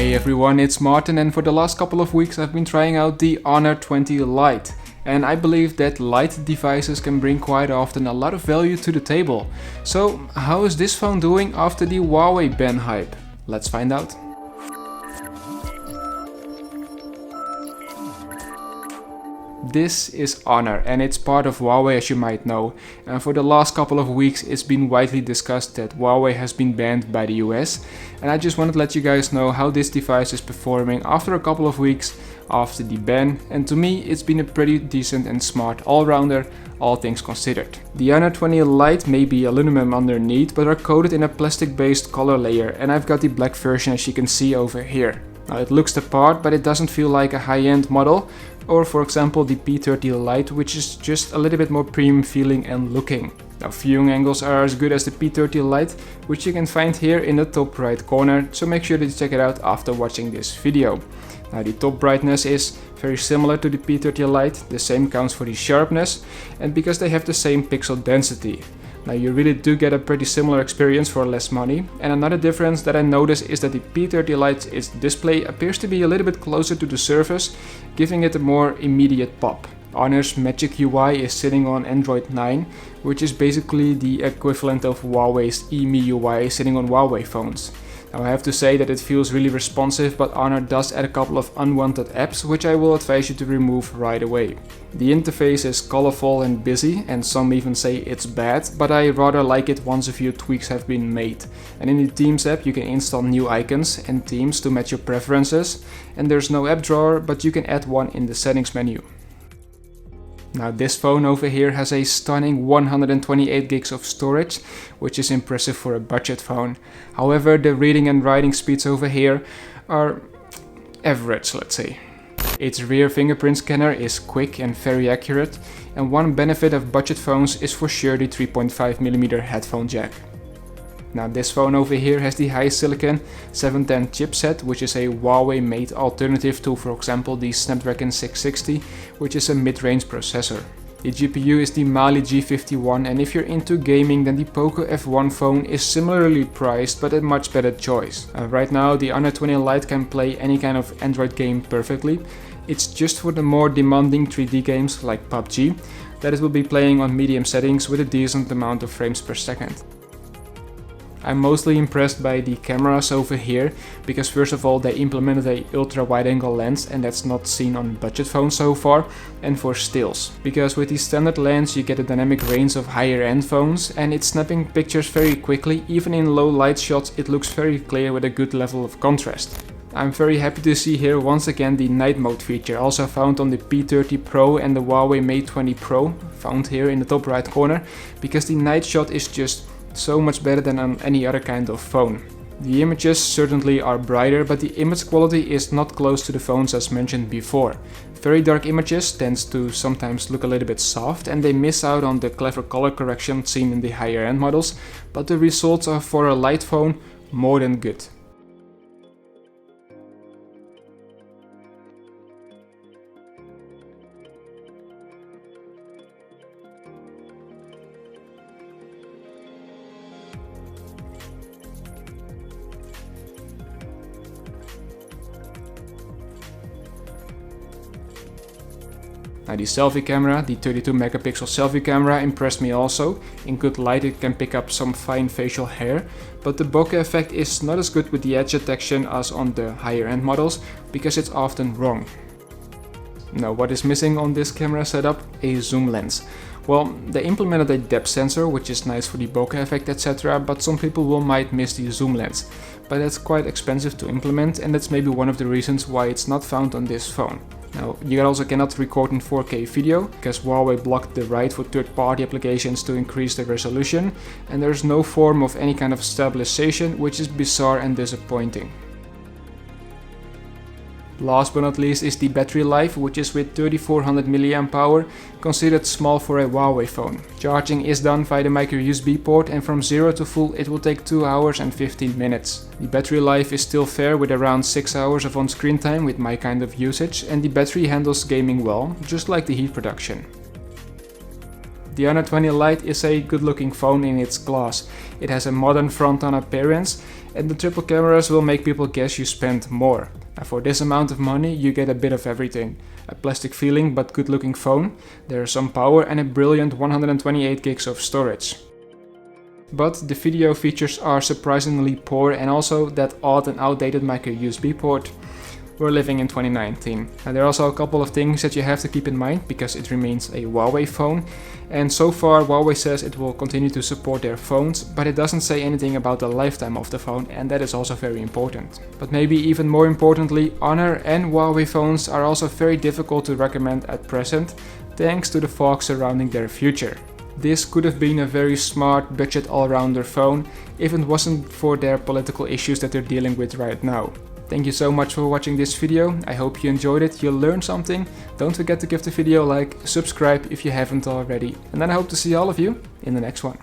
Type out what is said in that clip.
Hey everyone, it's Martin, and for the last couple of weeks I've been trying out the Honor 20 Lite. And I believe that Lite devices can bring quite often a lot of value to the table. So how is this phone doing after the Huawei ban hype? Let's find out. This is Honor, and it's part of Huawei, as you might know. And for the last couple of weeks it's been widely discussed that Huawei has been banned by the US. And I just wanted to let you guys know how this device is performing after a couple of weeks after the ban. And to me it's been a pretty decent and smart all-rounder, all things considered. The Honor 20 Lite may be aluminum underneath, but are coated in a plastic-based color layer, and I've got the black version as you can see over here. Now it looks the part, but it doesn't feel like a high-end model, or for example the P30 Lite, which is just a little bit more premium feeling and looking. Now viewing angles are as good as the P30 Lite, which you can find here in the top right corner, so make sure to check it out after watching this video. Now the top brightness is very similar to the P30 Lite, the same counts for the sharpness, and because they have the same pixel density. Now you really do get a pretty similar experience for less money. And another difference that I noticed is that the P30 Lite's display appears to be a little bit closer to the surface, giving it a more immediate pop. Honor's Magic UI is sitting on Android 9, which is basically the equivalent of Huawei's EMI UI sitting on Huawei phones. Now I have to say that it feels really responsive, but Honor does add a couple of unwanted apps, which I will advise you to remove right away. The interface is colorful and busy, and some even say it's bad, but I rather like it once a few tweaks have been made. And in the Themes app you can install new icons and themes to match your preferences, and there's no app drawer, but you can add one in the settings menu. Now this phone over here has a stunning 128 gigs of storage, which is impressive for a budget phone. However, the reading and writing speeds over here are average, let's say. Its rear fingerprint scanner is quick and very accurate, and one benefit of budget phones is for sure the 3.5mm headphone jack. Now this phone over here has the HiSilicon 710 chipset, which is a Huawei made alternative to, for example, the Snapdragon 660, which is a mid-range processor. The GPU is the Mali G51, and if you're into gaming, then the Poco F1 phone is similarly priced but a much better choice. Right now the Honor 20 Lite can play any kind of Android game perfectly. It's just for the more demanding 3D games like PUBG that it will be playing on medium settings with a decent amount of frames per second. I'm mostly impressed by the cameras over here, because first of all they implemented a ultra wide angle lens, and that's not seen on budget phones so far, and for stills. Because with the standard lens you get a dynamic range of higher end phones, and it's snapping pictures very quickly. Even in low light shots it looks very clear with a good level of contrast. I'm very happy to see here once again the night mode feature, also found on the P30 Pro and the Huawei Mate 20 Pro, found here in the top right corner, because the night shot is just so much better than on any other kind of phone. The images certainly are brighter, but the image quality is not close to the phones as mentioned before. Very dark images tends to sometimes look a little bit soft, and they miss out on the clever color correction seen in the higher end models, but the results are for a light phone more than good. Now the selfie camera, the 32 megapixel selfie camera impressed me also. In good light it can pick up some fine facial hair, but the bokeh effect is not as good with the edge detection as on the higher end models, because it's often wrong. Now what is missing on this camera setup? A zoom lens. Well, they implemented a depth sensor, which is nice for the bokeh effect, etc, but some people might miss the zoom lens. But that's quite expensive to implement, and that's maybe one of the reasons why it's not found on this phone. Now, you also cannot record in 4K video, because Huawei blocked the right for third-party applications to increase the resolution, and there's no form of any kind of stabilization, which is bizarre and disappointing. Last but not least is the battery life, which is with 3400 mAh considered small for a Huawei phone. Charging is done via the microUSB port, and from 0 to full it will take 2 hours and 15 minutes. The battery life is still fair with around 6 hours of on-screen time with my kind of usage, and the battery handles gaming well, just like the heat production. The Honor 20 Lite is a good looking phone in its class. It has a modern front-on appearance, and the triple cameras will make people guess you spent more. And for this amount of money you get a bit of everything. A plastic feeling but good looking phone, there's some power and a brilliant 128 gigs of storage. But the video features are surprisingly poor, and also that odd and outdated microUSB port. We're living in 2019. And there are also a couple of things that you have to keep in mind because it remains a Huawei phone. And so far Huawei says it will continue to support their phones, but it doesn't say anything about the lifetime of the phone, and that is also very important. But maybe even more importantly, Honor and Huawei phones are also very difficult to recommend at present, thanks to the fog surrounding their future. This could have been a very smart budget all-rounder phone if it wasn't for their political issues that they're dealing with right now. Thank you so much for watching this video. I hope you enjoyed it, you learned something. Don't forget to give the video a like, subscribe if you haven't already, and then I hope to see all of you in the next one.